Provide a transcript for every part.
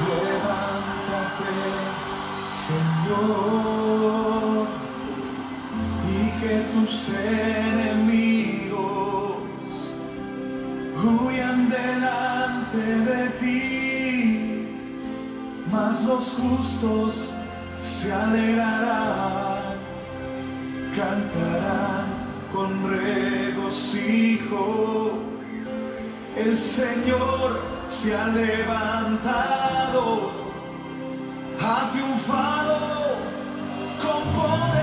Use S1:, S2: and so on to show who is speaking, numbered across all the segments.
S1: Levántate, Señor, y que tus enemigos huyan delante de ti, mas los justos se alegrarán, cantarán con regocijo. El Señor se ha levantado, ha triunfado con poder.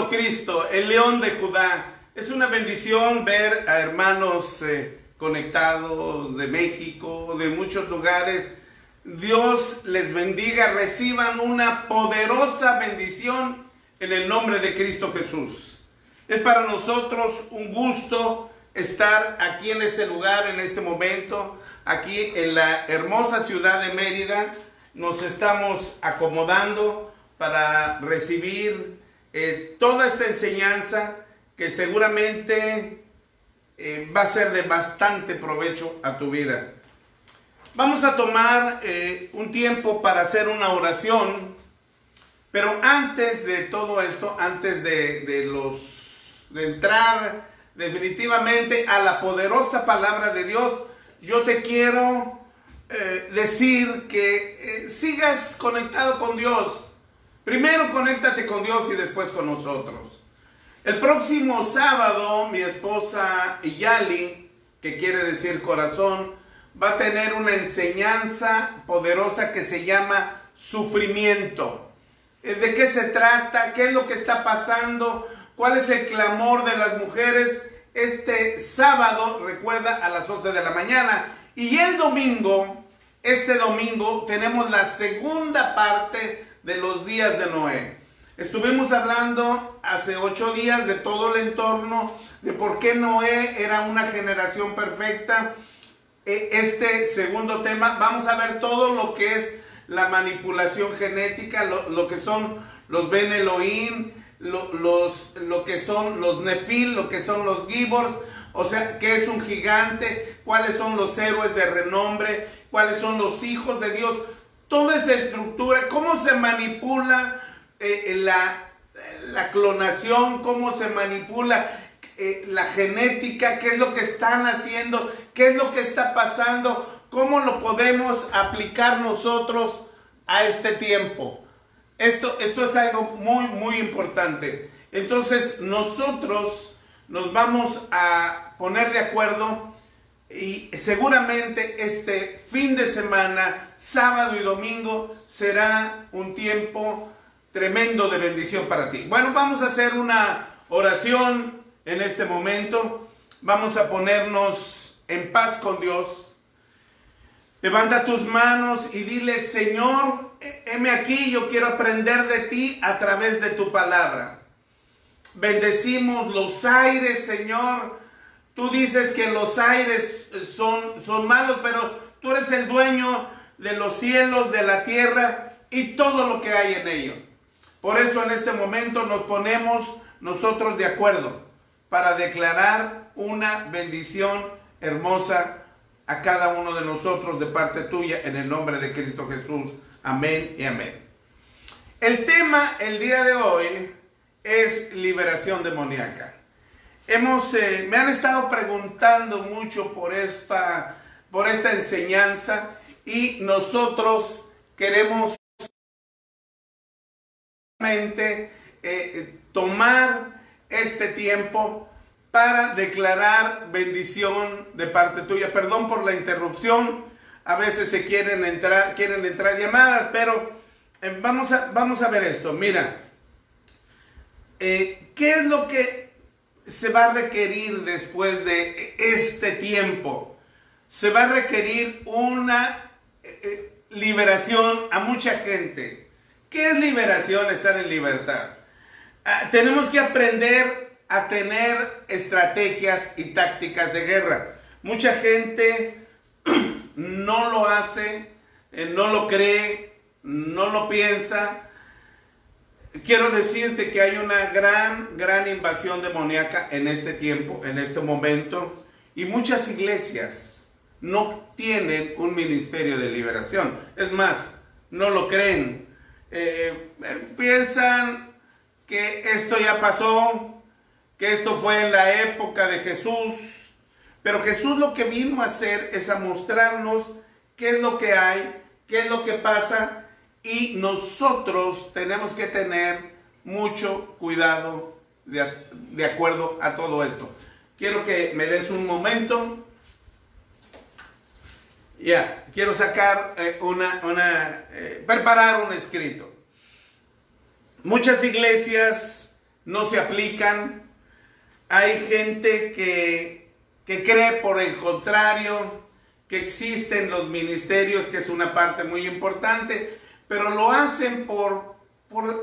S2: Cristo, el León de Judá. Es una bendición ver a hermanos conectados de México, de muchos lugares. Dios les bendiga, reciban una poderosa bendición en el nombre de Cristo Jesús. Es para nosotros un gusto estar aquí en este lugar, en este momento, aquí en la hermosa ciudad de Mérida. Nos estamos acomodando para recibir toda esta enseñanza que seguramente va a ser de bastante provecho a tu vida. Vamos a tomar un tiempo para hacer una oración, pero antes de todo esto, antes de entrar definitivamente a la poderosa palabra de Dios, yo te quiero decir que sigas conectado con Dios. Primero conéctate con Dios y después con nosotros. El próximo sábado, mi esposa Iyali, que quiere decir corazón, va a tener una enseñanza poderosa que se llama sufrimiento. ¿De qué se trata? ¿Qué es lo que está pasando? ¿Cuál es el clamor de las mujeres? Este sábado, recuerda, a las 11 de la mañana. Y el domingo, este domingo, tenemos la segunda parte de los días de Noé. Estuvimos hablando hace 8 días de todo el entorno, de por qué Noé era una generación perfecta. Este segundo tema, vamos a ver todo lo que es la manipulación genética, lo que son los Ben Elohim, lo que son los Nefil, lo que son los Gibors, o sea, qué es un gigante, cuáles son los héroes de renombre, cuáles son los hijos de Dios, toda esa estructura, cómo se manipula la clonación, cómo se manipula la genética, qué es lo que están haciendo, qué es lo que está pasando, cómo lo podemos aplicar nosotros a este tiempo. Esto es algo muy importante. Entonces nosotros nos vamos a poner de acuerdo y seguramente este fin de semana, sábado y domingo, será un tiempo tremendo de bendición para ti. Bueno, vamos a hacer una oración en este momento. Vamos a ponernos en paz con Dios. Levanta tus manos y dile: Señor, heme aquí, yo quiero aprender de ti a través de tu palabra. Bendecimos los aires, Señor. Tú dices que los aires son malos, pero tú eres el dueño de los cielos, de la tierra y todo lo que hay en ello. Por eso en este momento nos ponemos nosotros de acuerdo para declarar una bendición hermosa a cada uno de nosotros de parte tuya, en el nombre de Cristo Jesús. Amén y amén. El tema el día de hoy es liberación demoníaca. Me han estado preguntando mucho por esta enseñanza y nosotros queremos tomar este tiempo para declarar bendición de parte tuya. Perdón por la interrupción, a veces se quieren entrar llamadas, pero vamos a ver esto. Mira, ¿qué es lo que se va a requerir después de este tiempo? Se va a requerir una liberación a mucha gente. ¿Qué es liberación? Estar en libertad. Tenemos que aprender a tener estrategias y tácticas de guerra. Mucha gente no lo hace, no lo cree, no lo piensa. Quiero decirte que hay una gran invasión demoníaca en este tiempo, en este momento, y muchas iglesias no tienen un ministerio de liberación. Es más, no lo creen. Piensan que esto ya pasó, que esto fue en la época de Jesús, pero Jesús lo que vino a hacer es a mostrarnos qué es lo que hay, qué es lo que pasa, y nosotros tenemos que tener mucho cuidado de acuerdo a todo esto. Quiero que me des un momento. Quiero sacar preparar un escrito. Muchas iglesias no se aplican. Hay gente que cree, por el contrario, que existen los ministerios, que es una parte muy importante, pero lo hacen por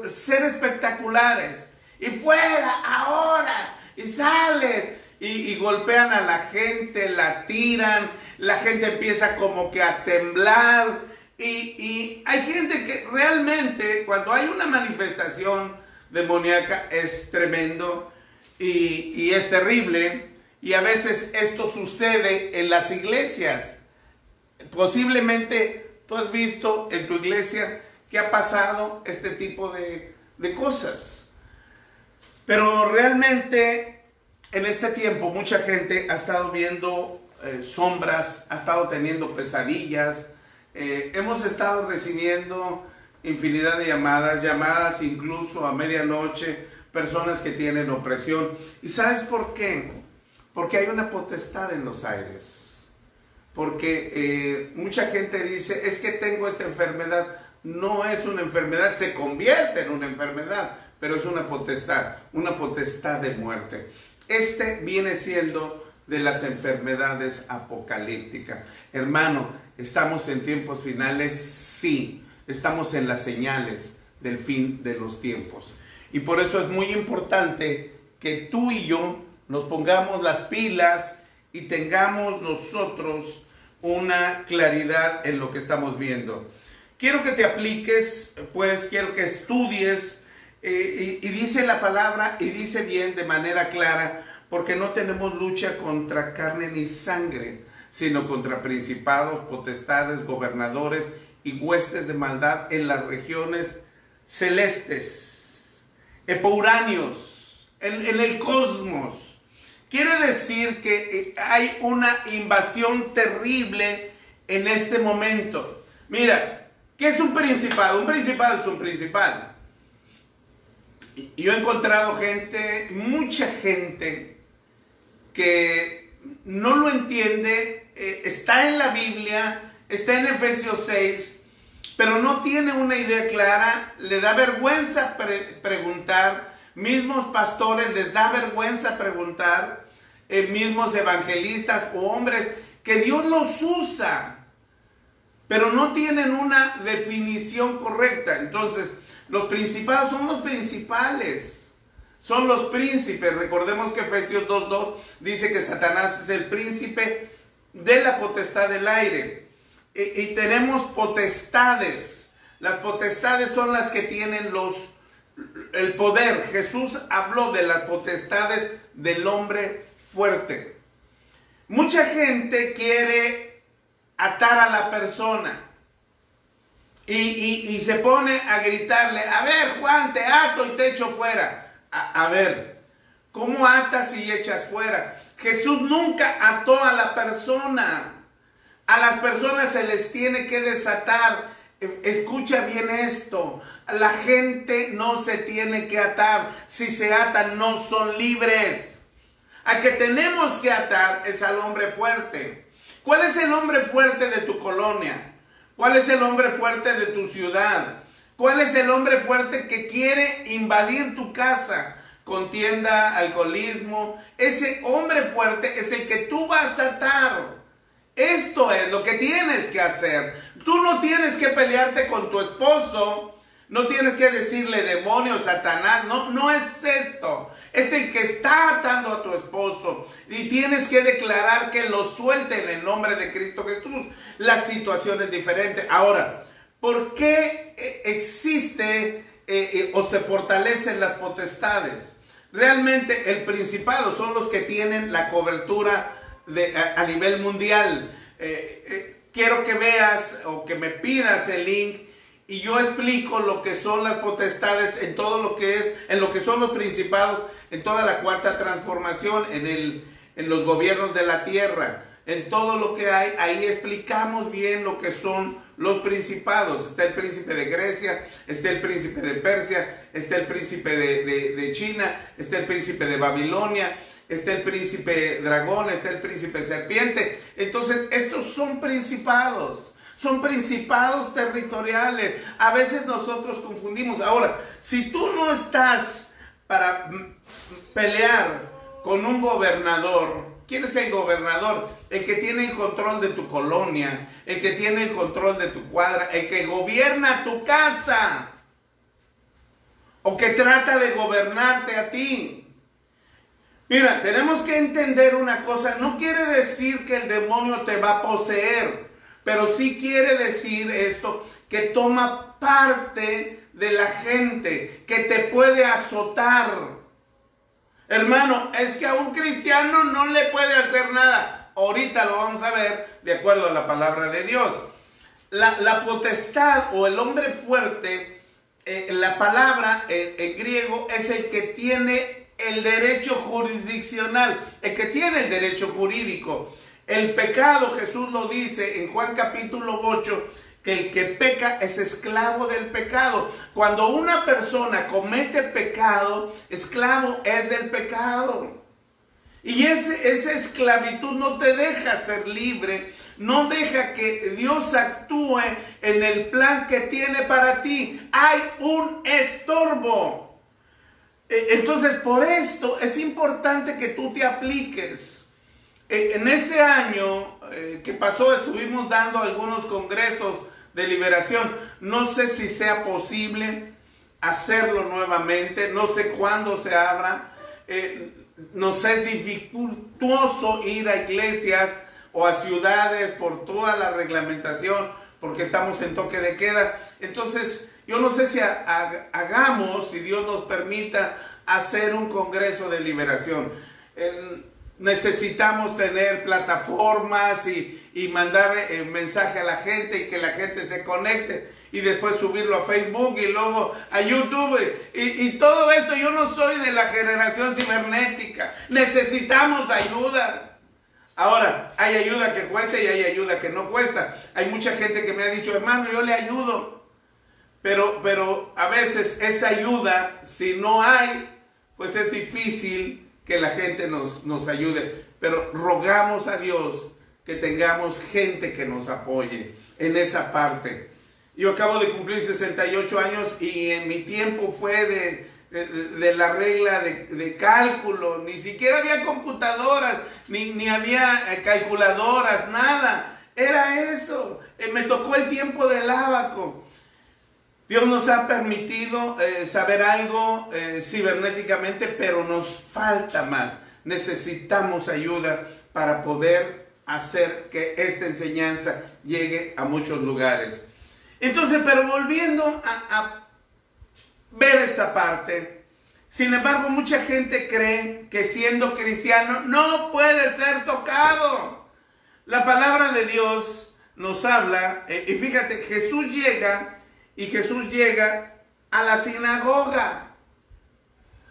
S2: ser espectaculares. Y fuera, ahora, y salen, y golpean a la gente, la tiran, la gente empieza como que a temblar. Y hay gente que realmente cuando hay una manifestación demoníaca es tremendo y es terrible. Y a veces esto sucede en las iglesias. Posiblemente tú has visto en tu iglesia que ha pasado este tipo de cosas. Pero realmente en este tiempo mucha gente ha estado viendo sombras, ha estado teniendo pesadillas. Hemos estado recibiendo infinidad de llamadas incluso a medianoche, personas que tienen opresión. ¿Y sabes por qué? Porque hay una potestad en los aires. Porque mucha gente dice, es que tengo esta enfermedad. No es una enfermedad, se convierte en una enfermedad, pero es una potestad de muerte. Este viene siendo de las enfermedades apocalípticas. Hermano, ¿estamos en tiempos finales? Sí, estamos en las señales del fin de los tiempos. Y por eso es muy importante que tú y yo nos pongamos las pilas y tengamos nosotros una claridad en lo que estamos viendo. Quiero que te apliques, pues quiero que estudies y dice la palabra y dice bien de manera clara, porque no tenemos lucha contra carne ni sangre, sino contra principados, potestades, gobernadores y huestes de maldad en las regiones celestes, epouráneos, en el cosmos. Quiere decir que hay una invasión terrible en este momento. Mira, ¿qué es un principado? Un principado es un principal. Yo he encontrado gente, mucha gente, que no lo entiende, está en la Biblia, está en Efesios 6, pero no tiene una idea clara, le da vergüenza preguntar, mismos pastores les da vergüenza preguntar, mismos evangelistas o hombres, que Dios los usa, pero no tienen una definición correcta. Entonces, los principados son los principales, son los príncipes. Recordemos que Efesios 2:2 dice que Satanás es el príncipe de la potestad del aire. Y tenemos potestades. Las potestades son las que tienen el poder. Jesús habló de las potestades del hombre fuerte. Mucha gente quiere atar a la persona. Y se pone a gritarle, a ver, Juan, te ato y te echo fuera. A ver, ¿cómo atas y echas fuera? Jesús nunca ató a la persona. A las personas se les tiene que desatar. Escucha bien esto. La gente no se tiene que atar. Si se atan, no son libres. A que tenemos que atar es al hombre fuerte. ¿Cuál es el hombre fuerte de tu colonia? ¿Cuál es el hombre fuerte de tu ciudad? ¿Cuál es el hombre fuerte que quiere invadir tu casa? Contienda, alcoholismo. Ese hombre fuerte es el que tú vas a atar. Esto es lo que tienes que hacer. Tú no tienes que pelearte con tu esposo. No tienes que decirle demonio, Satanás. No, no es esto. Es el que está atando a tu esposo. Y tienes que declarar que lo suelte en el nombre de Cristo Jesús. La situación es diferente. Ahora, ¿por qué existe o se fortalecen las potestades? Realmente el principado son los que tienen la cobertura a nivel mundial. Quiero que veas o que me pidas el link y yo explico lo que son las potestades en todo lo que es, en lo que son los principados, en toda la cuarta transformación, en los gobiernos de la tierra. En todo lo que hay, ahí explicamos bien lo que son los principados. Está el príncipe de Grecia, está el príncipe de Persia, está el príncipe de China, está el príncipe de Babilonia, está el príncipe dragón, está el príncipe serpiente. Entonces, estos son principados territoriales. A veces nosotros confundimos. Ahora, si tú no estás para pelear con un gobernador, ¿quién es el gobernador? El que tiene el control de tu colonia, el que tiene el control de tu cuadra, el que gobierna tu casa, o que trata de gobernarte a ti. Mira, tenemos que entender una cosa. No quiere decir que el demonio te va a poseer, pero sí quiere decir esto, que toma parte de la gente, que te puede azotar. Hermano, es que a un cristiano no le puede hacer nada. Ahorita lo vamos a ver de acuerdo a la palabra de Dios. La potestad o el hombre fuerte, la palabra en griego es el que tiene el derecho jurisdiccional, el que tiene el derecho jurídico. El pecado, Jesús lo dice en Juan capítulo 8, que el que peca es esclavo del pecado. Cuando una persona comete pecado, esclavo es del pecado. Y esa esclavitud no te deja ser libre, no deja que Dios actúe en el plan que tiene para ti. Hay un estorbo. Entonces, por esto es importante que tú te apliques. En este año que pasó, estuvimos dando algunos congresos de liberación. No sé si sea posible hacerlo nuevamente, no sé cuándo se abra. Nos es dificultoso ir a iglesias o a ciudades por toda la reglamentación, porque estamos en toque de queda. Entonces, yo no sé si hagamos, si Dios nos permita, hacer un congreso de liberación. Necesitamos tener plataformas y mandar mensaje a la gente y que la gente se conecte. Y después subirlo a Facebook y luego a YouTube. Y todo esto, yo no soy de la generación cibernética. Necesitamos ayuda. Ahora, hay ayuda que cuesta y hay ayuda que no cuesta. Hay mucha gente que me ha dicho, hermano, yo le ayudo. Pero a veces esa ayuda, si no hay, pues es difícil que la gente nos ayude. Pero rogamos a Dios que tengamos gente que nos apoye en esa parte. Yo acabo de cumplir 68 años y en mi tiempo fue de la regla de cálculo. Ni siquiera había computadoras, ni había calculadoras, nada. Era eso. Me tocó el tiempo del ábaco. Dios nos ha permitido saber algo cibernéticamente, pero nos falta más. Necesitamos ayuda para poder hacer que esta enseñanza llegue a muchos lugares. Entonces, pero volviendo a ver esta parte, sin embargo, mucha gente cree que siendo cristiano no puede ser tocado. La palabra de Dios nos habla, y fíjate, Jesús llega a la sinagoga,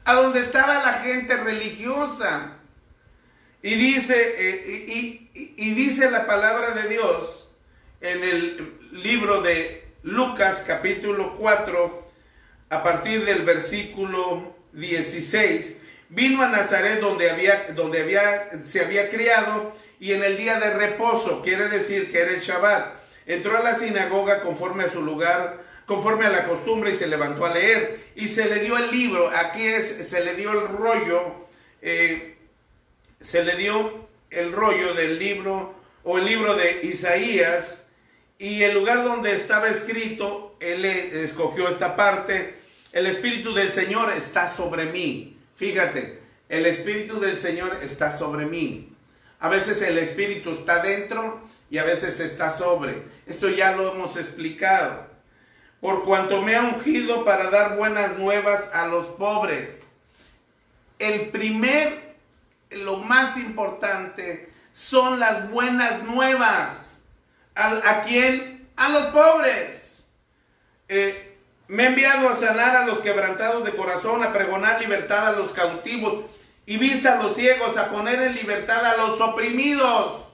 S2: a donde estaba la gente religiosa, y dice la palabra de Dios en el libro de Lucas capítulo 4, a partir del versículo 16, vino a Nazaret donde se había criado, y en el día de reposo, quiere decir que era el Shabbat, entró a la sinagoga conforme a su lugar, conforme a la costumbre, y se levantó a leer, y se le dio el libro. Aquí se le dio el rollo del libro, o el libro de Isaías, y el lugar donde estaba escrito, él escogió esta parte: el Espíritu del Señor está sobre mí. Fíjate, el Espíritu del Señor está sobre mí. A veces el Espíritu está dentro y a veces está sobre. Esto ya lo hemos explicado. Por cuanto me ha ungido para dar buenas nuevas a los pobres. Lo más importante son las buenas nuevas. ¿A quién? A los pobres. Me ha enviado a sanar a los quebrantados de corazón, a pregonar libertad a los cautivos y vista a los ciegos, a poner en libertad a los oprimidos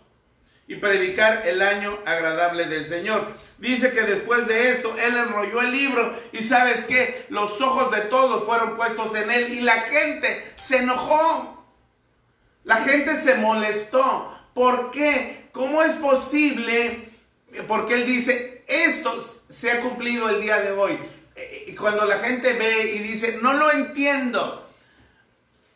S2: y predicar el año agradable del Señor. Dice que después de esto, él enrolló el libro y ¿sabes qué? Los ojos de todos fueron puestos en él y la gente se enojó. La gente se molestó. ¿Por qué? ¿Cómo es posible? Porque él dice, esto se ha cumplido el día de hoy. Y cuando la gente ve y dice, no lo entiendo.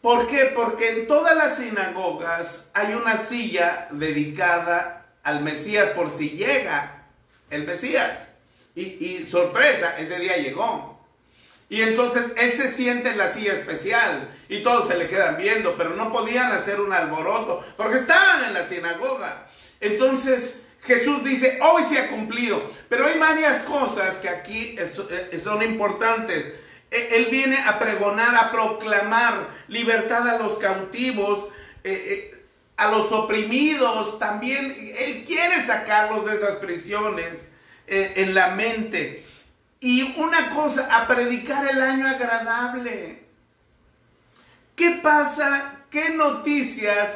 S2: ¿Por qué? Porque en todas las sinagogas hay una silla dedicada al Mesías por si llega el Mesías. Y sorpresa, ese día llegó. Y entonces él se siente en la silla especial y todos se le quedan viendo, pero no podían hacer un alboroto porque estaban en la sinagoga. Entonces Jesús dice, hoy se ha cumplido, pero hay varias cosas que aquí son importantes. Él viene a pregonar, a proclamar libertad a los cautivos, a los oprimidos. También Él quiere sacarlos de esas prisiones en la mente. Y una cosa, a predicar el año agradable. ¿Qué pasa? ¿Qué noticias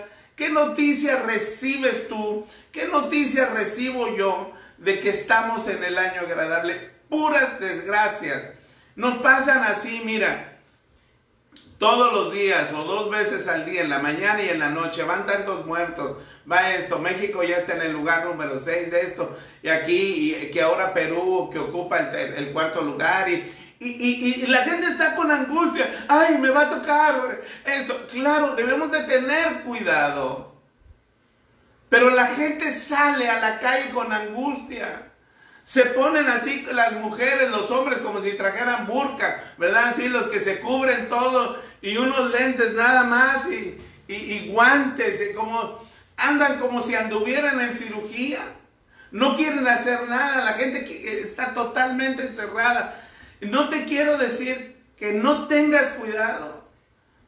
S2: recibes tú? ¿Qué noticias recibo yo de que estamos en el año agradable? Puras desgracias. Nos pasan así, mira, todos los días o 2 veces al día, en la mañana y en la noche, van tantos muertos, va esto, México ya está en el lugar número 6 de esto, y aquí, y que ahora Perú, que ocupa el 4º lugar, y la gente está con angustia. Ay, me va a tocar esto. Claro, debemos de tener cuidado. Pero la gente sale a la calle con angustia. Se ponen así las mujeres, los hombres, como si trajeran burka, ¿verdad? Así los que se cubren todo y unos lentes nada más y guantes, y andan como si anduvieran en cirugía. No quieren hacer nada. La gente está totalmente encerrada. No te quiero decir que no tengas cuidado,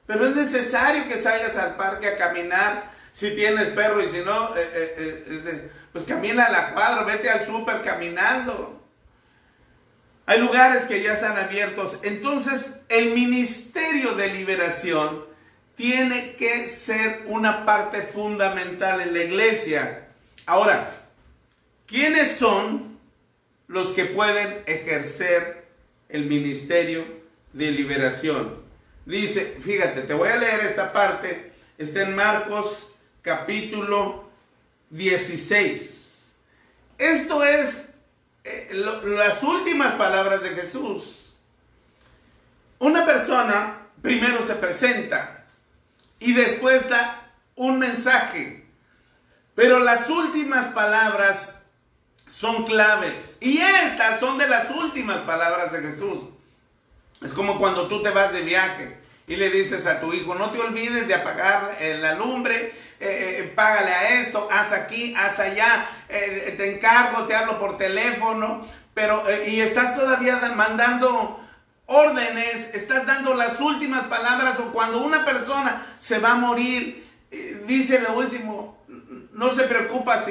S2: pero es necesario que salgas al parque a caminar si tienes perro, y si no, pues camina a la cuadra, vete al súper caminando. Hay lugares que ya están abiertos. Entonces, el ministerio de liberación tiene que ser una parte fundamental en la iglesia. Ahora, ¿quiénes son los que pueden ejercer el ministerio de liberación? Dice, fíjate, te voy a leer esta parte, está en Marcos capítulo 16. Esto es las últimas palabras de Jesús. Una persona primero se presenta y después da un mensaje, pero las últimas palabras son claves, y estas son de las últimas palabras de Jesús. Es como cuando tú te vas de viaje y le dices a tu hijo, no te olvides de apagar la lumbre, págale a esto, haz aquí, haz allá, te encargo, te hablo por teléfono, pero y estás todavía mandando órdenes, estás dando las últimas palabras. O cuando una persona se va a morir, dice lo último, no se preocupa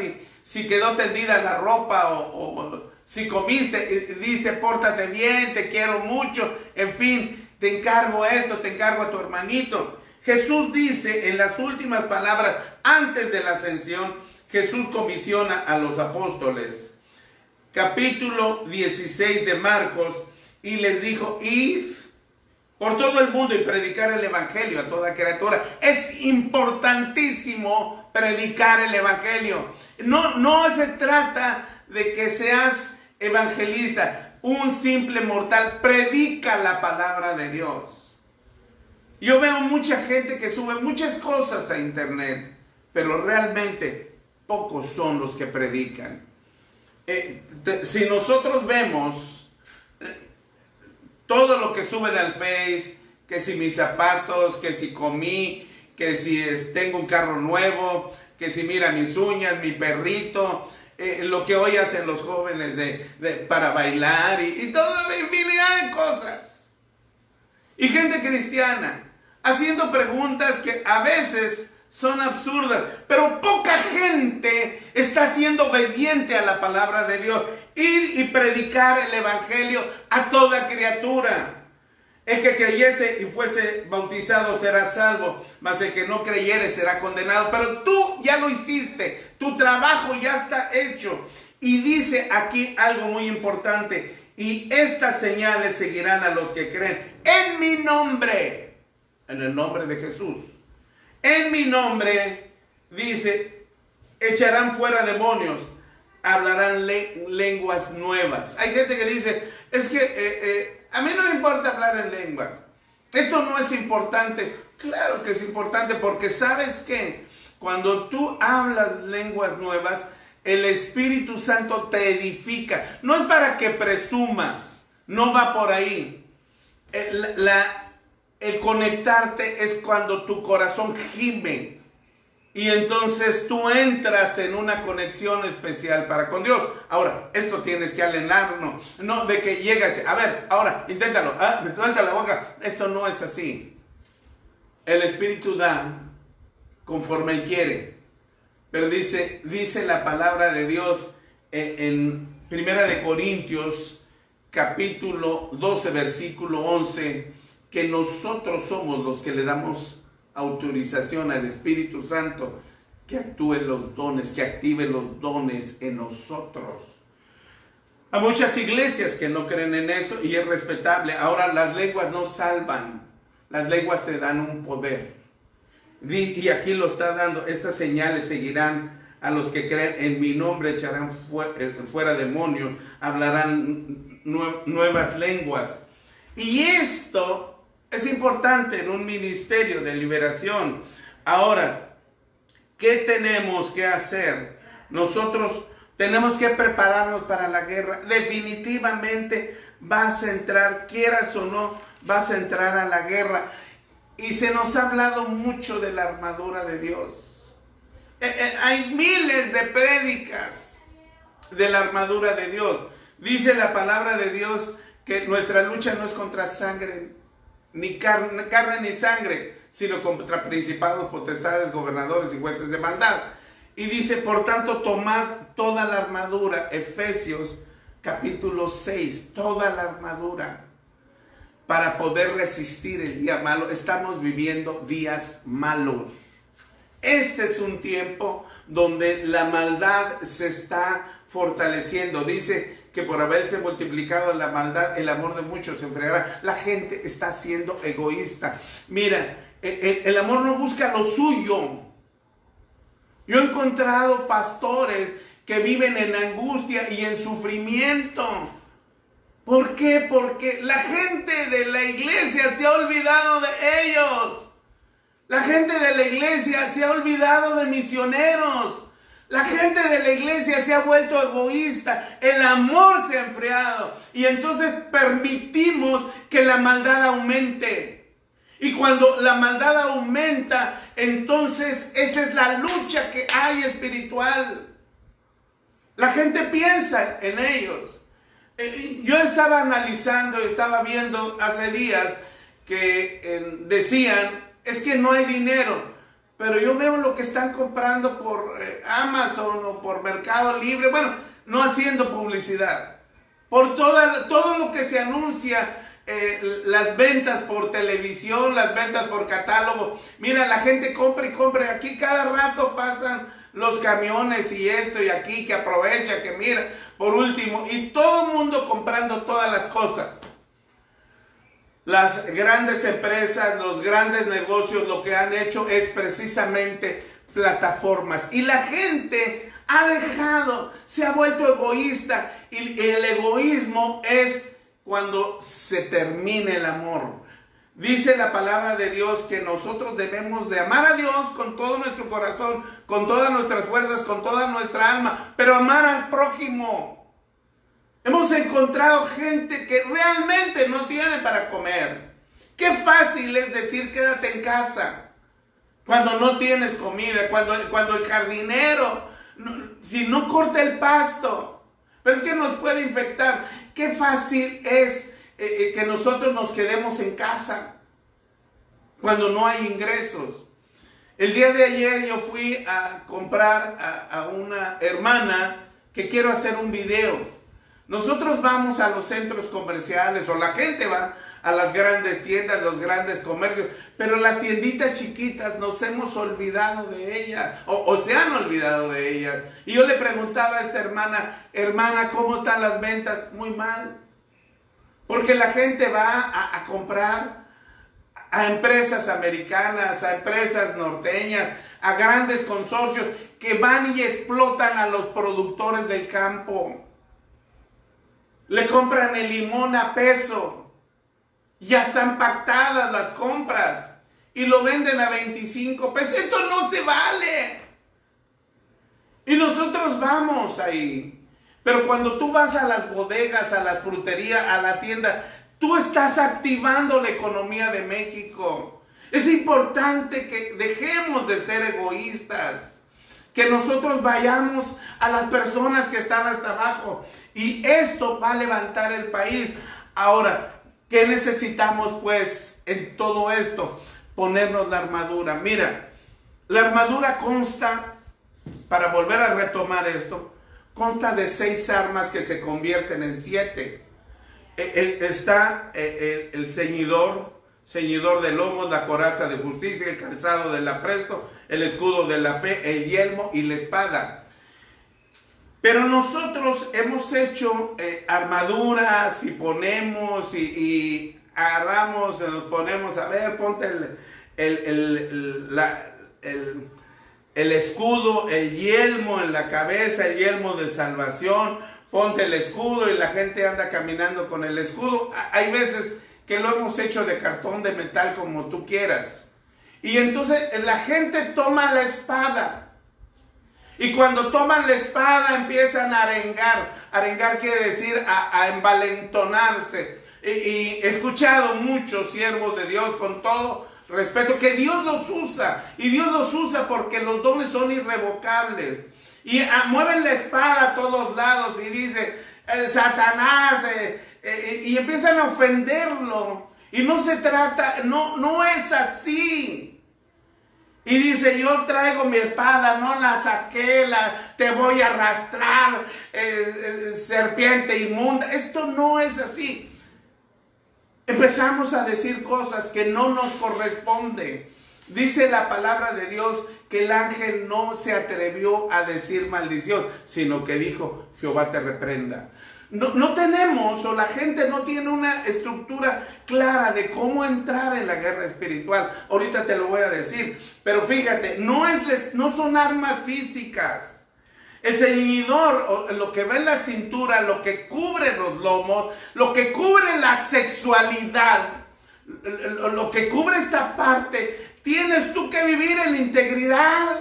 S2: si quedó tendida la ropa o si comiste, dice, pórtate bien, te quiero mucho, en fin, te encargo esto, te encargo a tu hermanito. Jesús dice en las últimas palabras, antes de la ascensión, Jesús comisiona a los apóstoles. Capítulo 16 de Marcos, y les dijo, id por todo el mundo y predicar el evangelio a toda criatura. Es importantísimo predicar el evangelio. No se trata de que seas evangelista, un simple mortal. Predica la palabra de Dios. Yo veo mucha gente que sube muchas cosas a internet, pero realmente pocos son los que predican. Si nosotros vemos todo lo que suben al Face, que si mis zapatos, que si comí, que si tengo un carro nuevo, que si mira mis uñas, mi perrito, lo que hoy hacen los jóvenes para bailar y toda infinidad de cosas. Y gente cristiana haciendo preguntas que a veces son absurdas, pero poca gente está siendo obediente a la palabra de Dios. Ir y predicar el evangelio a toda criatura. El que creyese y fuese bautizado será salvo, mas el que no creyere será condenado. Pero tú ya lo hiciste, tu trabajo ya está hecho. Y dice aquí algo muy importante: y estas señales seguirán a los que creen en mi nombre, en el nombre de Jesús. En mi nombre, dice, echarán fuera demonios, hablarán lenguas nuevas. Hay gente que dice, es que a mí no me importa hablar en lenguas. Esto no es importante. Claro que es importante, porque ¿sabes qué? Cuando tú hablas lenguas nuevas, el Espíritu Santo te edifica. No es para que presumas, no va por ahí. el conectarte es cuando tu corazón gime. Y entonces tú entras en una conexión especial para con Dios. Ahora, esto tienes que alenarnos. No de que llegas, a ver, ahora, inténtalo. Me suelta la boca. Esto no es así. El Espíritu da conforme Él quiere. Pero dice la palabra de Dios en Primera de Corintios, capítulo 12, versículo 11, que nosotros somos los que le damos autorización al Espíritu Santo que actúe los dones, que active los dones en nosotros. Hay muchas iglesias que no creen en eso y es respetable. Ahora, las lenguas no salvan, las lenguas te dan un poder. Y aquí lo está dando: estas señales seguirán a los que creen en mi nombre, echarán fuera demonios, hablarán nuevas lenguas. Y esto es importante en un ministerio de liberación. Ahora, ¿qué tenemos que hacer? Nosotros tenemos que prepararnos para la guerra. Definitivamente vas a entrar, quieras o no, vas a entrar a la guerra. Y se nos ha hablado mucho de la armadura de Dios. Hay miles de prédicas de la armadura de Dios. Dice la palabra de Dios que nuestra lucha no es contra sangre, ni carne ni sangre, sino contra principados, potestades, gobernadores y jueces de maldad. Y dice, por tanto, tomad toda la armadura. Efesios capítulo 6, toda la armadura, para poder resistir el día malo. Estamos viviendo días malos. Este es un tiempo donde la maldad se está fortaleciendo. Dice que por haberse multiplicado la maldad, el amor de muchos se enfriará. La gente está siendo egoísta. Mira, el amor no busca lo suyo. Yo he encontrado pastores que viven en angustia y en sufrimiento. ¿Por qué? Porque la gente de la iglesia se ha olvidado de ellos. La gente de la iglesia se ha olvidado de misioneros. La gente de la iglesia se ha vuelto egoísta. El amor se ha enfriado. Y entonces permitimos que la maldad aumente. Y cuando la maldad aumenta, entonces esa es la lucha que hay espiritual. La gente piensa en ellos. Yo estaba analizando, estaba viendo hace días que decían, es que no hay dinero, pero yo veo lo que están comprando por Amazon o por Mercado Libre, bueno, no haciendo publicidad, por todo lo que se anuncia, las ventas por televisión, las ventas por catálogo. Mira, la gente compra y compra, aquí cada rato pasan los camiones y esto y aquí, que aprovecha, que mira, por último, y todo el mundo comprando todas las cosas. Las grandes empresas, los grandes negocios, lo que han hecho es precisamente plataformas. Y la gente ha dejado, se ha vuelto egoísta. Y el egoísmo es cuando se termina el amor. Dice la palabra de Dios que nosotros debemos de amar a Dios con todo nuestro corazón, con todas nuestras fuerzas, con toda nuestra alma, pero amar al prójimo. Hemos encontrado gente que realmente no tiene para comer. Qué fácil es decir quédate en casa cuando no tienes comida, cuando el jardinero, si no corta el pasto, pero es que nos puede infectar. Qué fácil es que nosotros nos quedemos en casa cuando no hay ingresos. El día de ayer yo fui a comprar a una hermana que quiero hacer un video. Nosotros vamos a los centros comerciales o la gente va a las grandes tiendas, los grandes comercios, pero las tienditas chiquitas nos hemos olvidado de ellas o se han olvidado de ellas. Y yo le preguntaba a esta hermana, ¿cómo están las ventas? Muy mal. Porque la gente va a comprar a empresas americanas, a empresas norteñas, a grandes consorcios que van y explotan a los productores del campo. Le compran el limón a peso. Ya están pactadas las compras. Y lo venden a 25 pesos. ¡Esto no se vale! Y nosotros vamos ahí. Pero cuando tú vas a las bodegas, a las fruterías, a la tienda, Tú estás activando la economía de México. Es importante que dejemos de ser egoístas, que nosotros vayamos a las personas que están hasta abajo, y esto va a levantar el país. Ahora, ¿qué necesitamos pues en todo esto? Ponernos la armadura. Mira, la armadura consta, para volver a retomar esto, consta de 6 armas que se convierten en 7. Está el ceñidor de lomos, la coraza de justicia, el calzado del apresto, el escudo de la fe, el yelmo y la espada. Pero nosotros hemos hecho armaduras y ponemos y agarramos, nos ponemos, a ver, ponte el escudo, el yelmo en la cabeza, el yelmo de salvación, ponte el escudo, y la gente anda caminando con el escudo. Hay veces que lo hemos hecho de cartón, de metal, como tú quieras. Y entonces la gente toma la espada. Y cuando toman la espada empiezan a arengar. Arengar quiere decir a envalentonarse. Y he escuchado muchos siervos de Dios, con todo respeto, que Dios los usa. Y Dios los usa porque los dones son irrevocables. Y mueven la espada a todos lados y dice, Satanás, y empiezan a ofenderlo. Y no se trata, no es así. Y dice, yo traigo mi espada, no la saqué, te voy a arrastrar, serpiente inmunda. Esto no es así. Empezamos a decir cosas que no nos corresponden. Dice la palabra de Dios que el ángel no se atrevió a decir maldición, sino que dijo, Jehová te reprenda. No tenemos, o la gente no tiene una estructura clara de cómo entrar en la guerra espiritual. Ahorita te lo voy a decir, pero fíjate, no son armas físicas. El ceñidor, o lo que va en la cintura, lo que cubre los lomos, lo que cubre la sexualidad, lo que cubre esta parte, tienes tú que vivir en integridad.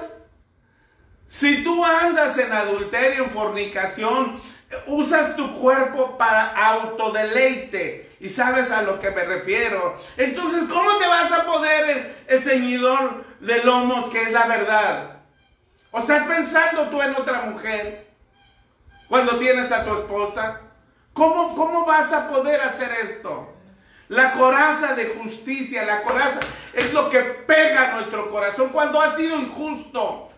S2: Si tú andas en adulterio, en fornicación, usas tu cuerpo para autodeleite, y sabes a lo que me refiero. Entonces, ¿cómo te vas a poder el ceñidor de lomos, que es la verdad? ¿O estás pensando tú en otra mujer cuando tienes a tu esposa? ¿Cómo vas a poder hacer esto? La coraza de justicia, la coraza es lo que pega a nuestro corazón cuando has sido injusto,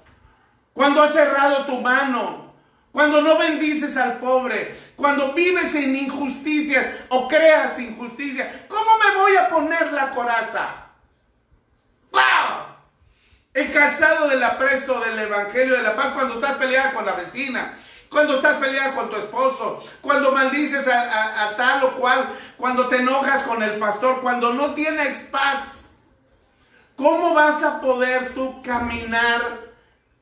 S2: cuando has cerrado tu mano, cuando no bendices al pobre, cuando vives en injusticia o creas injusticia. ¿Cómo me voy a poner la coraza? ¡Wow! El calzado del apresto del evangelio de la paz, cuando estás peleada con la vecina, cuando estás peleada con tu esposo, cuando maldices a tal o cual, cuando te enojas con el pastor, cuando no tienes paz. ¿Cómo vas a poder tú caminar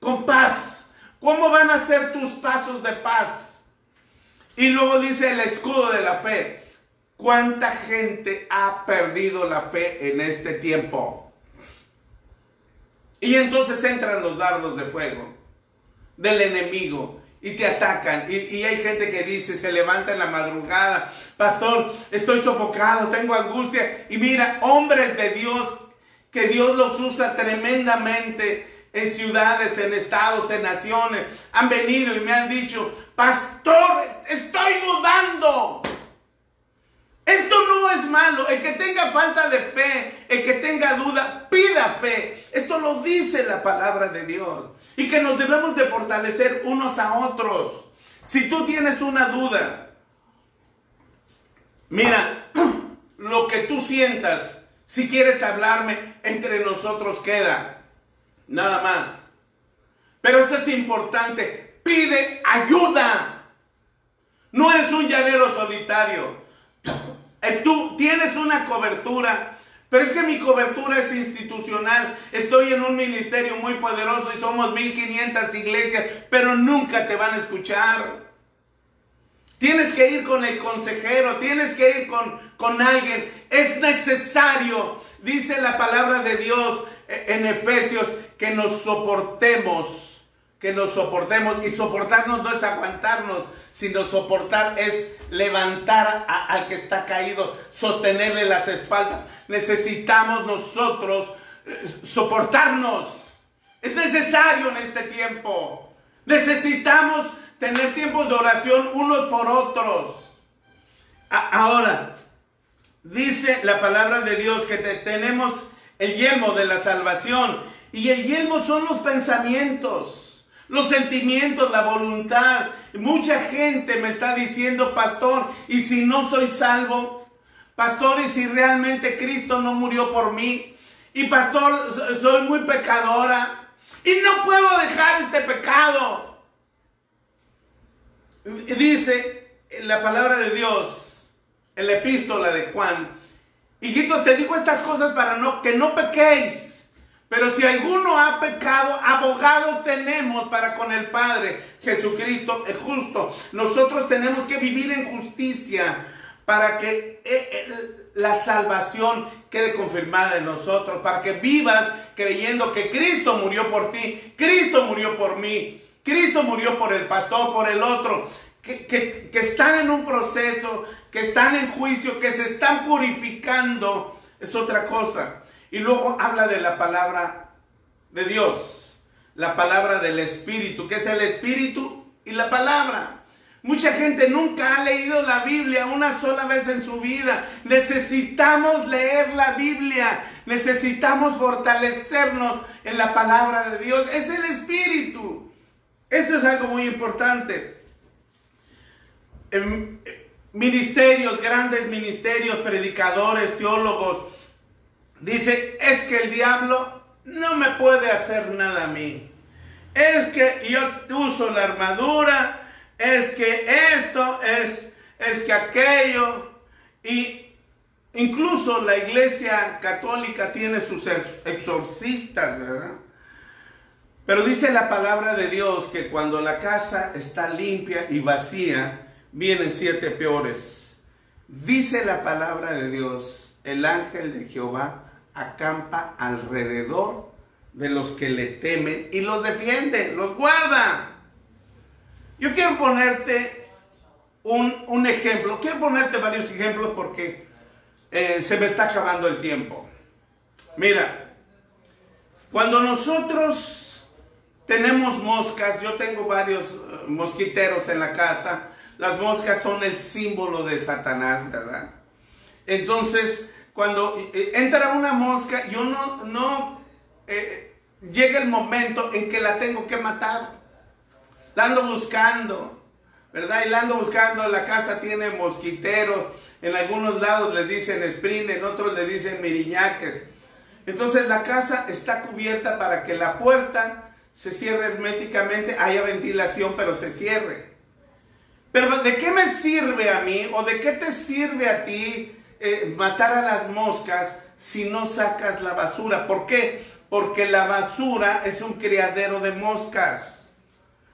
S2: con paz? ¿Cómo van a ser tus pasos de paz? Y luego dice el escudo de la fe. ¿Cuánta gente ha perdido la fe en este tiempo? Y entonces entran los dardos de fuego del enemigo y te atacan. Y hay gente que dice, se levanta en la madrugada, pastor, estoy sofocado, tengo angustia. Y mira, hombres de Dios, que Dios los usa tremendamente en ciudades, en estados, en naciones, han venido y me han dicho, pastor, estoy dudando. Esto no es malo. El que tenga falta de fe, el que tenga duda, pida fe. Esto lo dice la palabra de Dios. Y que nos debemos de fortalecer unos a otros. Si tú tienes una duda, mira, lo que tú sientas, si quieres hablarme, entre nosotros queda. Nada más. Pero esto es importante. Pide ayuda. No eres un llanero solitario. Tú tienes una cobertura, pero es que mi cobertura es institucional. Estoy en un ministerio muy poderoso y somos 1500 iglesias, pero nunca te van a escuchar. Tienes que ir con el consejero, tienes que ir con alguien. Es necesario, dice la palabra de Dios en Efesios, que nos soportemos que nos soportemos. Y soportarnos no es aguantarnos, sino soportar es levantar al que está caído, sostenerle las espaldas. Necesitamos nosotros soportarnos. Es necesario en este tiempo. Necesitamos tener tiempos de oración unos por otros. Ahora, dice la palabra de Dios que tenemos el yelmo de la salvación. Y el yelmo son los pensamientos, los sentimientos, la voluntad. Mucha gente me está diciendo, pastor, ¿y si no soy salvo? Pastor, ¿y si realmente Cristo no murió por mí? Y pastor, soy muy pecadora y no puedo dejar este pecado. Dice la palabra de Dios, en la epístola de Juan: hijitos, te digo estas cosas para que no pequéis. Pero si alguno ha pecado, abogado tenemos para con el Padre, Jesucristo es justo. Nosotros tenemos que vivir en justicia para que la salvación quede confirmada en nosotros, para que vivas creyendo que Cristo murió por ti, Cristo murió por mí, Cristo murió por el pastor, por el otro, que están en un proceso, que están en juicio, que se están purificando, es otra cosa. Y luego habla de la palabra de Dios, la palabra del Espíritu, que es el Espíritu y la palabra. Mucha gente nunca ha leído la Biblia una sola vez en su vida. Necesitamos leer la Biblia, necesitamos fortalecernos en la palabra de Dios. Es el Espíritu. Esto es algo muy importante. Ministerios, grandes ministerios, predicadores, teólogos, dice, es que el diablo no me puede hacer nada a mí. Es que yo uso la armadura, es que esto, es que aquello. Y incluso la Iglesia Católica tiene sus exorcistas, ¿verdad? Pero dice la palabra de Dios que cuando la casa está limpia y vacía, vienen 7 peores. Dice la palabra de Dios, el ángel de Jehová acampa alrededor de los que le temen y los defiende, los guarda. Yo quiero ponerte un ejemplo, quiero ponerte varios ejemplos porque se me está acabando el tiempo. Mira, cuando nosotros tenemos moscas, yo tengo varios mosquiteros en la casa. Las moscas son el símbolo de Satanás, ¿verdad? Entonces, cuando entra una mosca, yo llega el momento en que la tengo que matar. La ando buscando, ¿verdad? Y la ando buscando. La casa tiene mosquiteros. En algunos lados les dicen sprint, en otros les dicen miriñaques. Entonces la casa está cubierta para que la puerta se cierre herméticamente. Haya ventilación, pero se cierre. Pero ¿de qué me sirve a mí o de qué te sirve a ti matar a las moscas si no sacas la basura? ¿Por qué? Porque la basura es un criadero de moscas.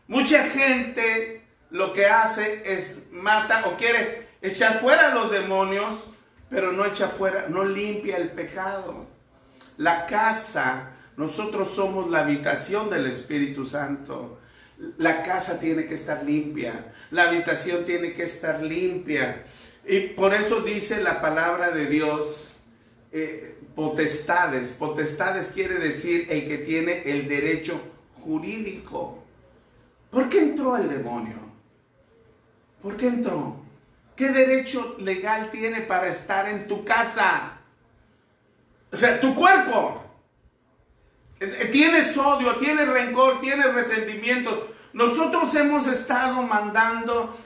S2: Mucha gente lo que hace es mata o quiere echar fuera a los demonios, pero no echa fuera, no limpia el pecado. La casa, nosotros somos la habitación del Espíritu Santo. La casa tiene que estar limpia, la habitación tiene que estar limpia. Y por eso dice la palabra de Dios, potestades. Potestades quiere decir el que tiene el derecho jurídico. ¿Por qué entró el demonio? ¿Por qué entró? ¿Qué derecho legal tiene para estar en tu casa? O sea, tu cuerpo. Tienes odio, tienes rencor, tienes resentimiento. Nosotros hemos estado mandando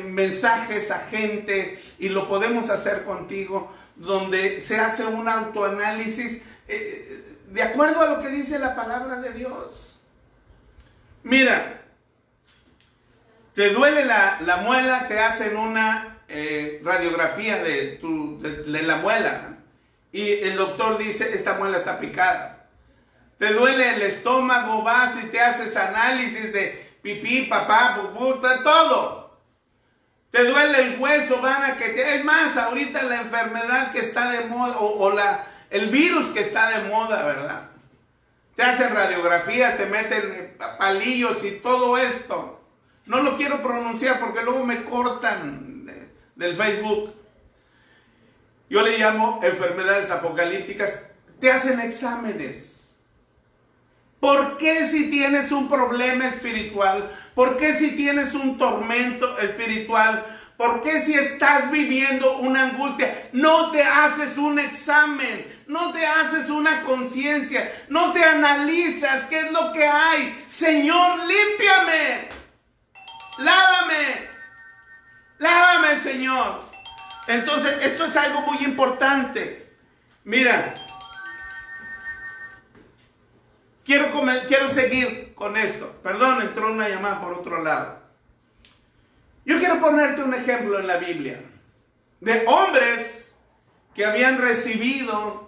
S2: mensajes a gente y lo podemos hacer contigo, donde se hace un autoanálisis de acuerdo a lo que dice la palabra de Dios. Mira, te duele la muela, te hacen una radiografía de la muela y el doctor dice, esta muela está picada. Te duele el estómago, vas y te haces análisis de pipí, papá, pupú, todo. Te duele el hueso, van a que... Es más, ahorita la enfermedad que está de moda, el virus que está de moda, ¿verdad? te hacen radiografías, te meten palillos y todo esto. No lo quiero pronunciar porque luego me cortan del Facebook. Yo le llamo enfermedades apocalípticas. Te hacen exámenes. ¿Por qué si tienes un problema espiritual? ¿Por qué si tienes un tormento espiritual? ¿Por qué si estás viviendo una angustia no te haces un examen? No te haces una conciencia, no te analizas qué es lo que hay. Señor, límpiame, lávame, Señor. Entonces, esto es algo muy importante. Mira, quiero seguir con esto. Perdón, entró una llamada por otro lado. Yo quiero ponerte un ejemplo en la Biblia de hombres que habían recibido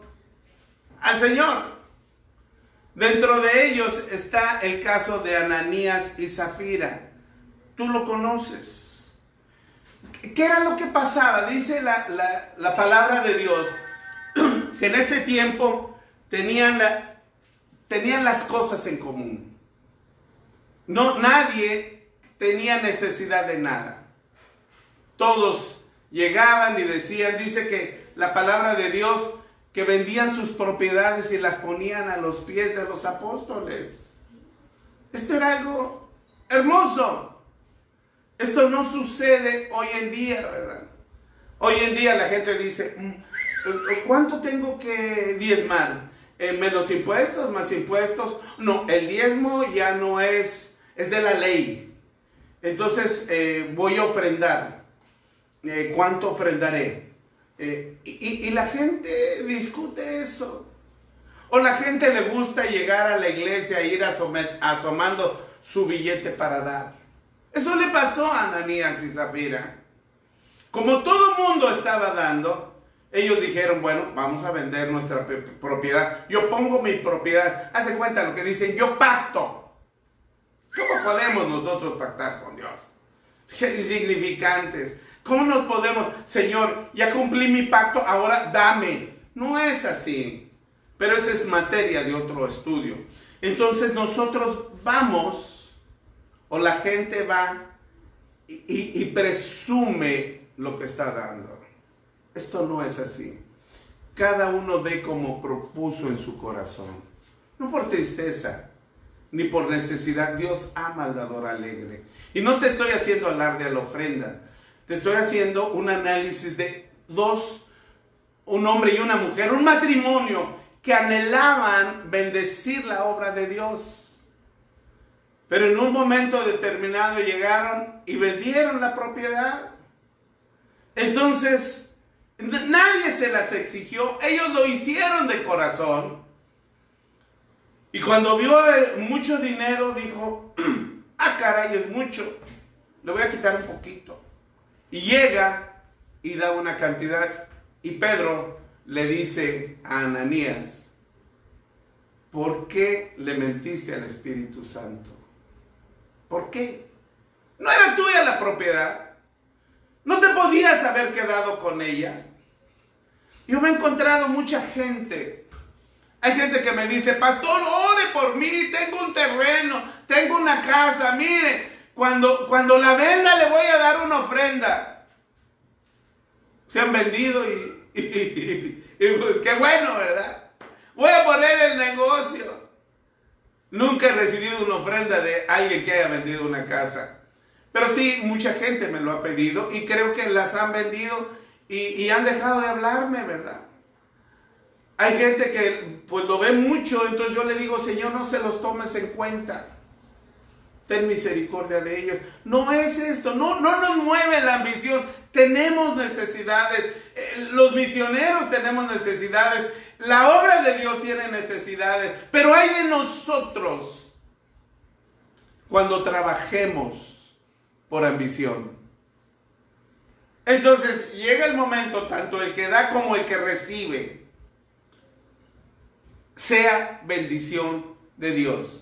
S2: al Señor. Dentro de ellos está el caso de Ananías y Zafira. Tú lo conoces. ¿Qué era lo que pasaba? Dice la palabra de Dios que en ese tiempo tenían las cosas en común. Nadie tenía necesidad de nada. Todos llegaban y decían, dice que la palabra de Dios, que vendían sus propiedades y las ponían a los pies de los apóstoles. Esto era algo hermoso. Esto no sucede hoy en día, ¿verdad? Hoy en día la gente dice, ¿cuánto tengo que diezmar? ¿Menos impuestos? ¿Más impuestos? No, el diezmo ya no es de la ley. Entonces voy a ofrendar. ¿Cuánto ofrendaré? Y la gente discute eso. O la gente le gusta llegar a la iglesia e ir asomando su billete para dar. Eso le pasó a Ananías y Zafira. Como todo el mundo estaba dando, ellos dijeron, bueno, vamos a vender nuestra propiedad. Yo pongo mi propiedad. Hace cuenta lo que dicen, yo pacto. ¿Cómo podemos nosotros pactar con Dios? Qué insignificantes. ¿Cómo nos podemos? Señor, ya cumplí mi pacto, ahora dame. No es así. Pero esa es materia de otro estudio. Entonces nosotros vamos, o la gente va y presume lo que está dando. Esto no es así. Cada uno dé como propuso en su corazón. No por tristeza, ni por necesidad. Dios ama al dador alegre. Y no te estoy haciendo alarde a la ofrenda. Te estoy haciendo un análisis de dos, un hombre y una mujer, un matrimonio que anhelaban bendecir la obra de Dios. Pero en un momento determinado llegaron y vendieron la propiedad. Entonces, nadie se las exigió, ellos lo hicieron de corazón. Y cuando vio mucho dinero, dijo, ah, caray, es mucho, le voy a quitar un poquito. Y llega y da una cantidad. Y Pedro le dice a Ananías, ¿por qué le mentiste al Espíritu Santo? ¿Por qué? No era tuya la propiedad. No te podías haber quedado con ella. Yo me he encontrado mucha gente. Hay gente que me dice, pastor, ore por mí, tengo un terreno, tengo una casa, mire. Cuando la venda le voy a dar una ofrenda. Se han vendido y pues qué bueno, ¿verdad? Voy a poner el negocio. Nunca he recibido una ofrenda de alguien que haya vendido una casa. Pero sí, mucha gente me lo ha pedido y creo que las han vendido y han dejado de hablarme, ¿verdad? Hay gente que pues lo ve mucho, entonces yo le digo, Señor, no se los tomes en cuenta. Ten misericordia de ellos. No es esto, no nos mueve la ambición. Tenemos necesidades. Los misioneros tenemos necesidades. La obra de Dios tiene necesidades. Pero hay de nosotros cuando trabajemos por ambición. Entonces llega el momento, tanto el que da como el que recibe, sea bendición de Dios.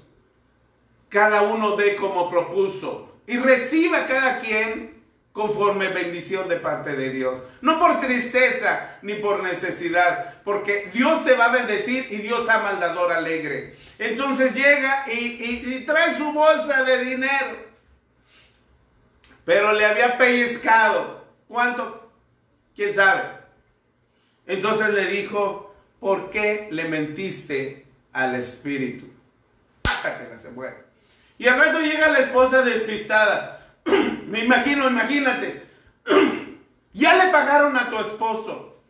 S2: Cada uno dé como propuso y reciba cada quien conforme bendición de parte de Dios. No por tristeza ni por necesidad, porque Dios te va a bendecir y Dios ama al dador alegre. Entonces llega y trae su bolsa de dinero, pero le había pellizcado. ¿Cuánto? ¿Quién sabe? Entonces le dijo, ¿por qué le mentiste al espíritu? Pácatela, se muere. Y al rato llega la esposa despistada. Me imagino, imagínate. Ya le pagaron a tu esposo.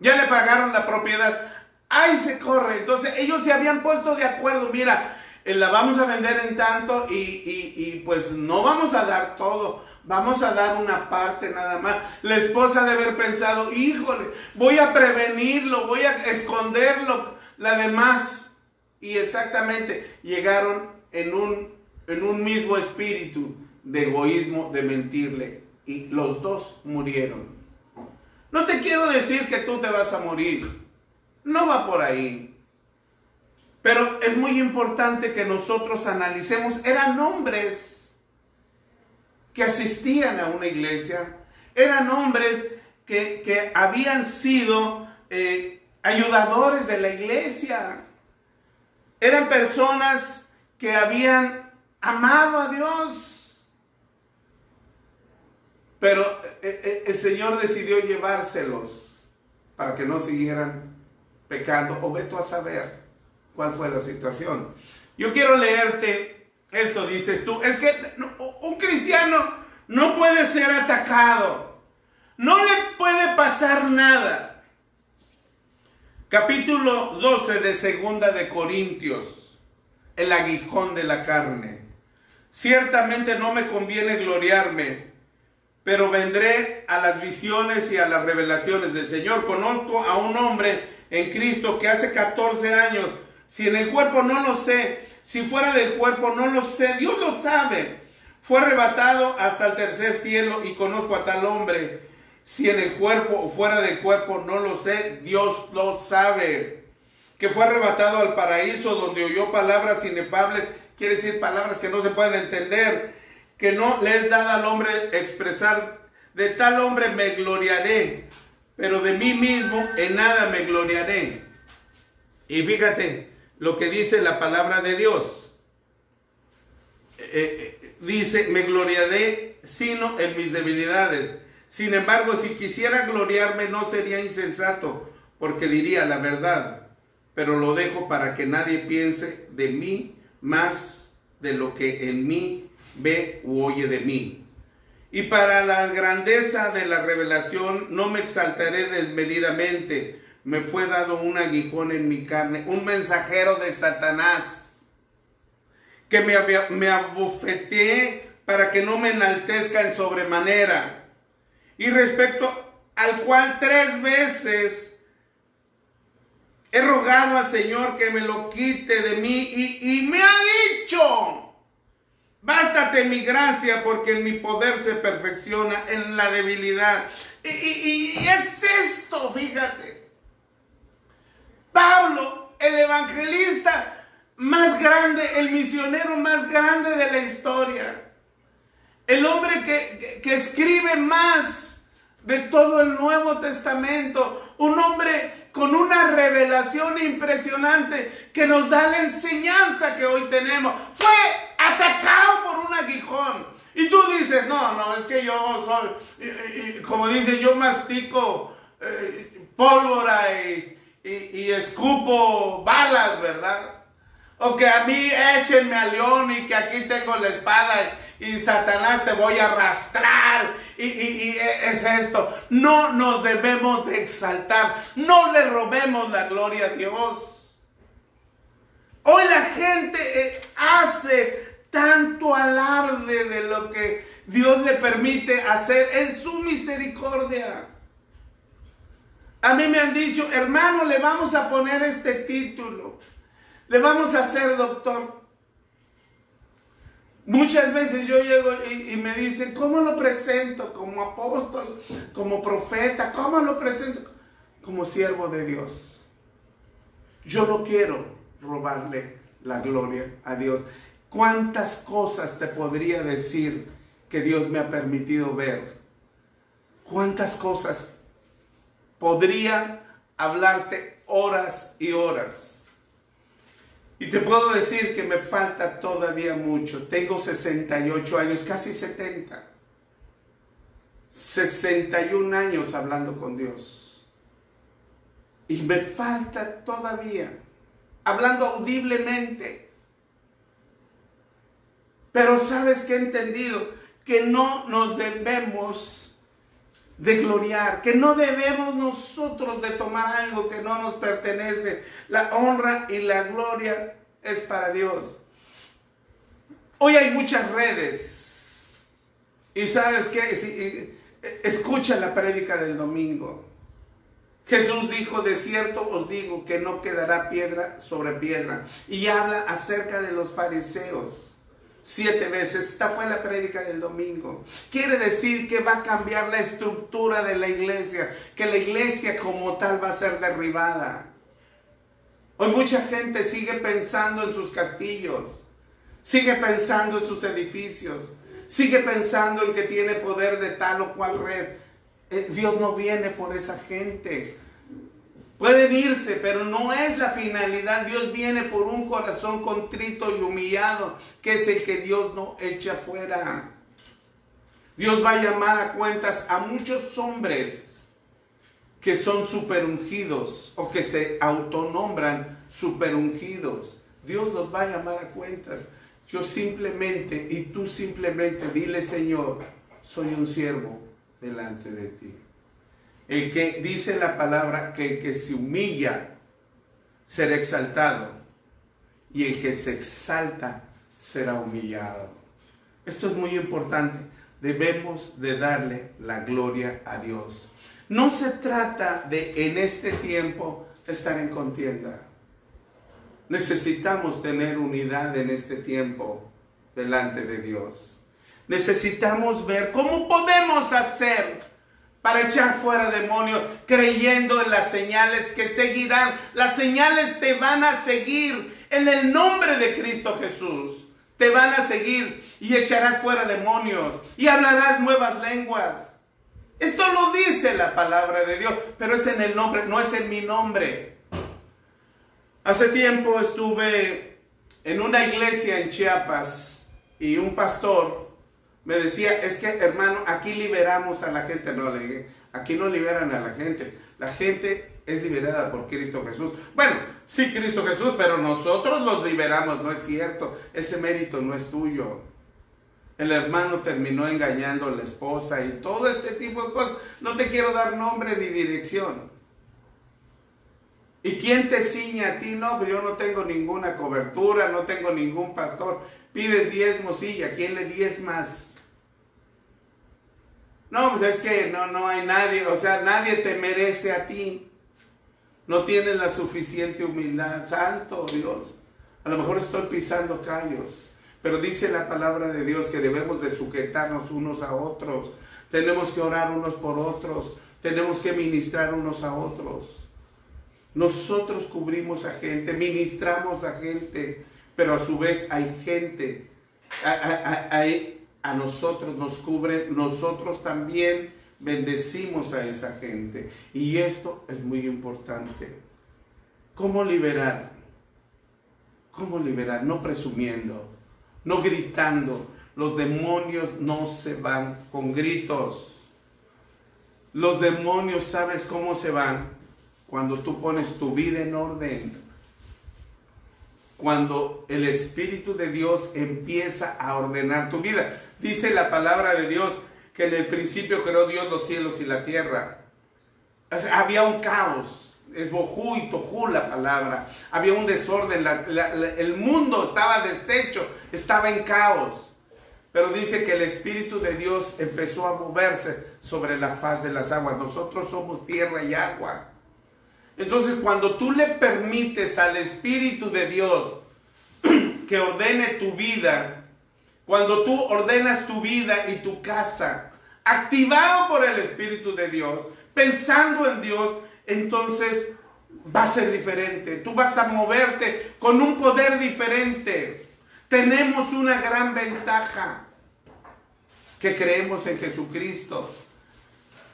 S2: Ya le pagaron la propiedad. ¡Ay, se corre! Entonces ellos se habían puesto de acuerdo. Mira, la vamos a vender en tanto y pues no vamos a dar todo. Vamos a dar una parte nada más. La esposa de haber pensado, híjole, voy a prevenirlo, voy a esconderlo, la demás. Y exactamente llegaron en un mismo espíritu de egoísmo, de mentirle. Y los dos murieron. No te quiero decir que tú te vas a morir. No va por ahí. Pero es muy importante que nosotros analicemos. Eran hombres que asistían a una iglesia. Eran hombres que habían sido ayudadores de la iglesia. Eran personas que habían amado a Dios. Pero el Señor decidió llevárselos para que no siguieran pecando. O ve tú a saber cuál fue la situación. Yo quiero leerte esto. Dices tú, es que un cristiano no puede ser atacado. No le puede pasar nada. Capítulo 12 de Segunda de Corintios. El aguijón de la carne. Ciertamente no me conviene gloriarme, pero vendré a las visiones y a las revelaciones del Señor. Conozco a un hombre en Cristo que hace 14 años, si en el cuerpo no lo sé, si fuera del cuerpo no lo sé, Dios lo sabe. Fue arrebatado hasta el tercer cielo y conozco a tal hombre. Si en el cuerpo o fuera del cuerpo no lo sé, Dios lo sabe. Que fue arrebatado al paraíso donde oyó palabras inefables, quiere decir palabras que no se pueden entender, que no le es dada al hombre expresar. De tal hombre me gloriaré, pero de mí mismo en nada me gloriaré. Y fíjate lo que dice la palabra de Dios. Dice, me gloriaré sino en mis debilidades. Sin embargo, si quisiera gloriarme no sería insensato, porque diría la verdad. Pero lo dejo para que nadie piense de mí más de lo que en mí ve u oye de mí. Y para la grandeza de la revelación no me exaltaré desmedidamente. Me fue dado un aguijón en mi carne, un mensajero de Satanás, que me abofeteé para que no me enaltezca en sobremanera. Y respecto al cual 3 veces he rogado al Señor que me lo quite de mí y me ha dicho, bástate mi gracia porque en mi poder se perfecciona en la debilidad. Y es esto, fíjate. Pablo, el evangelista más grande, el misionero más grande de la historia. El hombre que escribe más de todo el Nuevo Testamento. Un hombre con una revelación impresionante que nos da la enseñanza que hoy tenemos. Fue atacado por un aguijón. Y tú dices, no, es que yo soy, como dice, yo mastico pólvora y escupo balas, ¿verdad? O que a mí échenme al león y que aquí tengo la espada y Satanás te voy a arrastrar y es esto. No nos debemos de exaltar, no le robemos la gloria a Dios. Hoy la gente hace tanto alarde de lo que Dios le permite hacer en su misericordia. A mí me han dicho, hermano, le vamos a poner este título, le vamos a hacer doctor. Muchas veces yo llego y me dicen, ¿cómo lo presento? Como apóstol, como profeta, ¿cómo lo presento? Como siervo de Dios. Yo no quiero robarle la gloria a Dios. ¿Cuántas cosas te podría decir que Dios me ha permitido ver. ¿Cuántas cosas? Podría hablarte horas y horas. Y te puedo decir que me falta todavía mucho. Tengo 68 años, casi 70. 61 años hablando con Dios. Y me falta todavía, hablando audiblemente. Pero ¿sabes qué he entendido? Que no nos debemos de gloriar, que no debemos nosotros de tomar algo que no nos pertenece. La honra y la gloria es para Dios. Hoy hay muchas redes. Y ¿sabes qué? Escucha la prédica del domingo. Jesús dijo, de cierto os digo que no quedará piedra sobre piedra. Y habla acerca de los fariseos. 7 veces. Esta fue la prédica del domingo. Quiere decir que va a cambiar la estructura de la iglesia, que la iglesia como tal va a ser derribada. Hoy mucha gente sigue pensando en sus castillos, sigue pensando en sus edificios, sigue pensando en que tiene poder de tal o cual red. Dios no viene por esa gente. Pueden irse, pero no es la finalidad. Dios viene por un corazón contrito y humillado, que es el que Dios no echa fuera. Dios va a llamar a cuentas a muchos hombres que son superungidos o que se autonombran superungidos. Dios los va a llamar a cuentas. Yo simplemente, y tú simplemente dile, Señor, soy un siervo delante de ti. El que dice la palabra que el que se humilla será exaltado y el que se exalta será humillado. Esto es muy importante. Debemos de darle la gloria a Dios. No se trata de en este tiempo estar en contienda. Necesitamos tener unidad en este tiempo delante de Dios. Necesitamos ver cómo podemos hacer para echar fuera demonios, creyendo en las señales que seguirán. Las señales te van a seguir en el nombre de Cristo Jesús. Te van a seguir y echarás fuera demonios y hablarás nuevas lenguas. Esto lo dice la palabra de Dios, pero es en el nombre, no es en mi nombre. Hace tiempo estuve en una iglesia en Chiapas y un pastor me decía, es que hermano, aquí liberamos a la gente. No, le dije, aquí no liberan a la gente es liberada por Cristo Jesús. Bueno, sí, Cristo Jesús, pero nosotros los liberamos, no es cierto, ese mérito no es tuyo. El hermano terminó engañando a la esposa y todo este tipo de cosas. No te quiero dar nombre ni dirección. ¿Y quién te ciña a ti? No, pues yo no tengo ninguna cobertura, no tengo ningún pastor. Pides diezmo, sí, ¿y a quién le diezmas? No, pues es que no hay nadie, o sea, nadie te merece a ti. No tienes la suficiente humildad. Santo Dios, a lo mejor estoy pisando callos, pero dice la palabra de Dios que debemos de sujetarnos unos a otros. Tenemos que orar unos por otros, tenemos que ministrar unos a otros. Nosotros cubrimos a gente, ministramos a gente, pero a su vez hay gente, a nosotros nos cubren, nosotros también bendecimos a esa gente. Y esto es muy importante. ¿Cómo liberar? ¿Cómo liberar? No presumiendo, no gritando. Los demonios no se van con gritos. Los demonios, ¿sabes cómo se van? Cuando tú pones tu vida en orden. Cuando el Espíritu de Dios empieza a ordenar tu vida. Dice la palabra de Dios que en el principio creó Dios los cielos y la tierra. O sea, había un caos. Es bojú y tojú la palabra. Había un desorden. El mundo estaba deshecho. Estaba en caos. Pero dice que el Espíritu de Dios empezó a moverse sobre la faz de las aguas. Nosotros somos tierra y agua. Entonces, cuando tú le permites al Espíritu de Dios que ordene tu vida, cuando tú ordenas tu vida y tu casa, activado por el Espíritu de Dios, pensando en Dios, entonces va a ser diferente. Tú vas a moverte con un poder diferente. Tenemos una gran ventaja. que creemos en Jesucristo.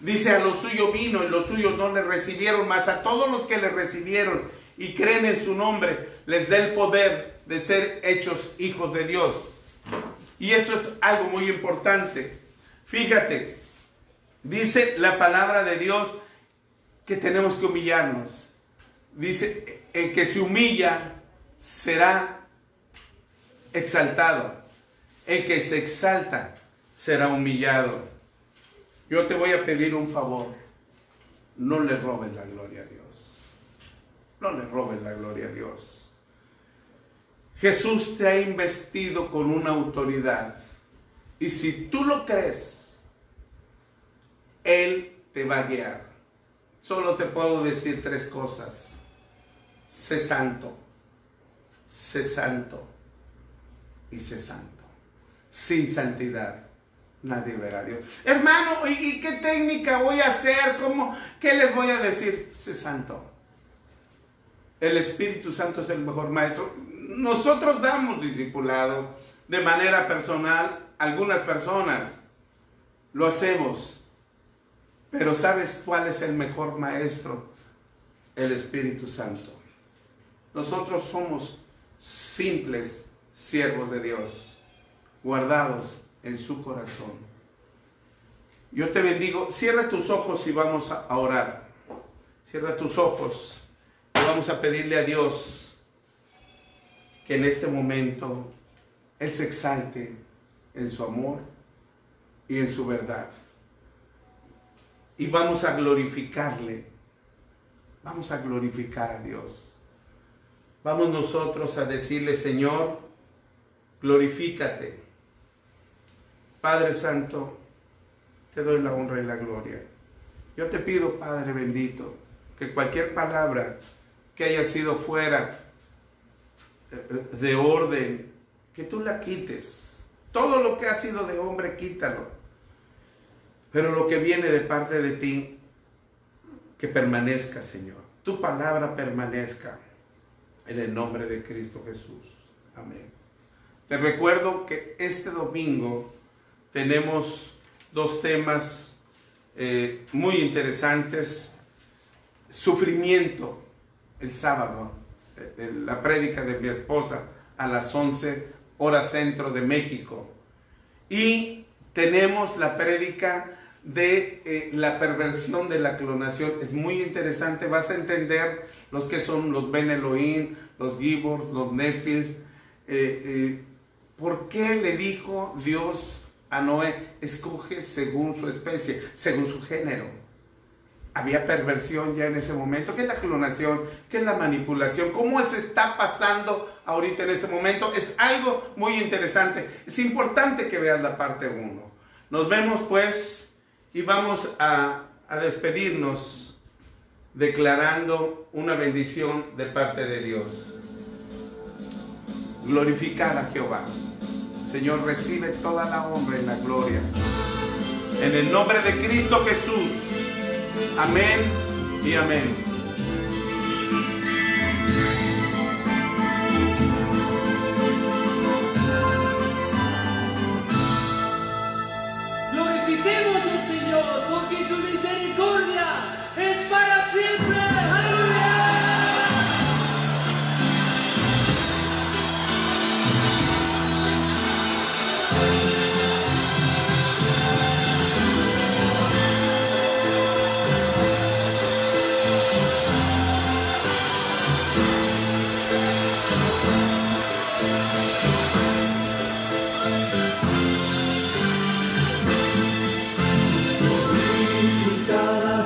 S2: Dice, a los suyos vino y los suyos no le recibieron, mas a todos los que le recibieron y creen en su nombre, les da el poder de ser hechos hijos de Dios. Y esto es algo muy importante. Fíjate, dice la palabra de Dios que tenemos que humillarnos. Dice, el que se humilla será exaltado. El que se exalta será humillado. Yo te voy a pedir un favor. No le robes la gloria a Dios. No le robes la gloria a Dios. Jesús te ha investido con una autoridad. Y si tú lo crees, Él te va a guiar. Solo te puedo decir 3 cosas. Sé santo. Sé santo. Y sé santo. Sin santidad nadie verá a Dios. Hermano, ¿y qué técnica voy a hacer? ¿Qué les voy a decir? Sé santo. El Espíritu Santo es el mejor maestro. Nosotros damos discipulados de manera personal. Algunas personas lo hacemos. Pero ¿sabes cuál es el mejor maestro? El Espíritu Santo. Nosotros somos simples siervos de Dios, guardados en su corazón. Yo te bendigo. Cierra tus ojos y vamos a orar. Cierra tus ojos y vamos a pedirle a Dios que en este momento Él se exalte en su amor y en su verdad. Y vamos a glorificarle. Vamos a glorificar a Dios. Vamos nosotros a decirle, Señor, glorifícate. Padre Santo, te doy la honra y la gloria. Yo te pido, Padre bendito, que cualquier palabra que haya sido fuera de orden, que tú la quites. Todo lo que ha sido de hombre, quítalo. Pero lo que viene de parte de ti, que permanezca, Señor. Tu palabra permanezca en el nombre de Cristo Jesús. Amén. Te recuerdo que este domingo tenemos 2 temas muy interesantes. Sufrimiento, el sábado, la prédica de mi esposa a las 11 horas centro de México. Y tenemos la prédica de la perversión de la clonación. Es muy interesante, vas a entender los que son los Ben Elohim, los Gibors, los Nephil. ¿Por qué le dijo Dios a Noé? Escoge según su especie, según su género. Había perversión ya en ese momento. ¿Qué es la clonación? ¿Qué es la manipulación? ¿Cómo se está pasando ahorita en este momento? Es algo muy interesante. Es importante que veas la parte 1. Nos vemos pues y vamos a despedirnos declarando una bendición de parte de Dios. Glorificar a Jehová. Señor, recibe toda la honra y la gloria. En el nombre de Cristo Jesús. Amén y amén.
S3: Glorifiquemos al Señor, porque su misericordia es para siempre. ¡Aleluya!
S1: Cada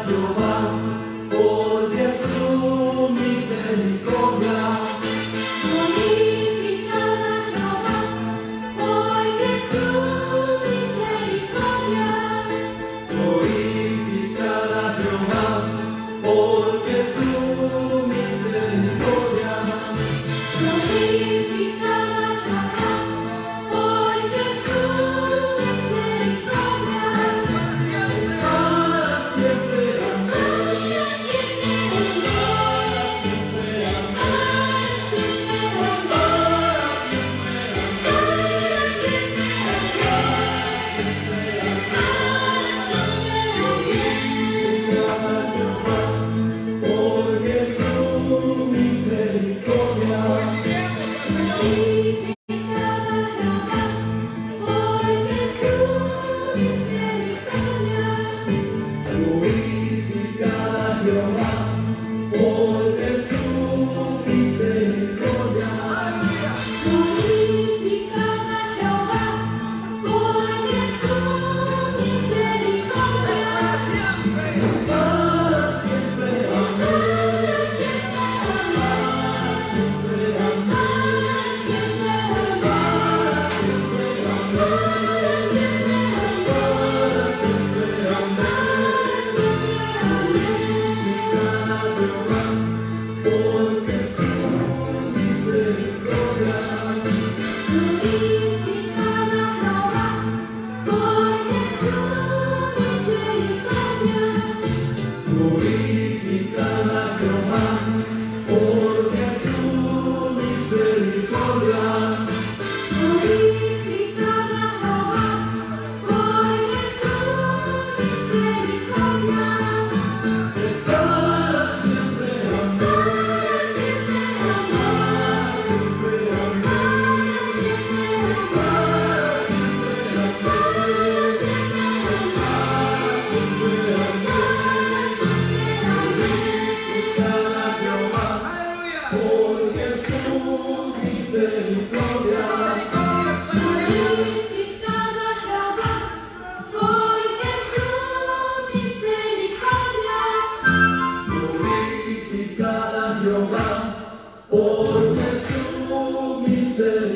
S1: Glorificad a Jehová, porque su misericordia.
S4: Glorificad a Jehová, porque su misericordia
S1: Está siempre porque su misericordia.
S4: Glorificad a Jehová, porque su misericordia
S1: Glorificad a Jehová, porque su misericordia.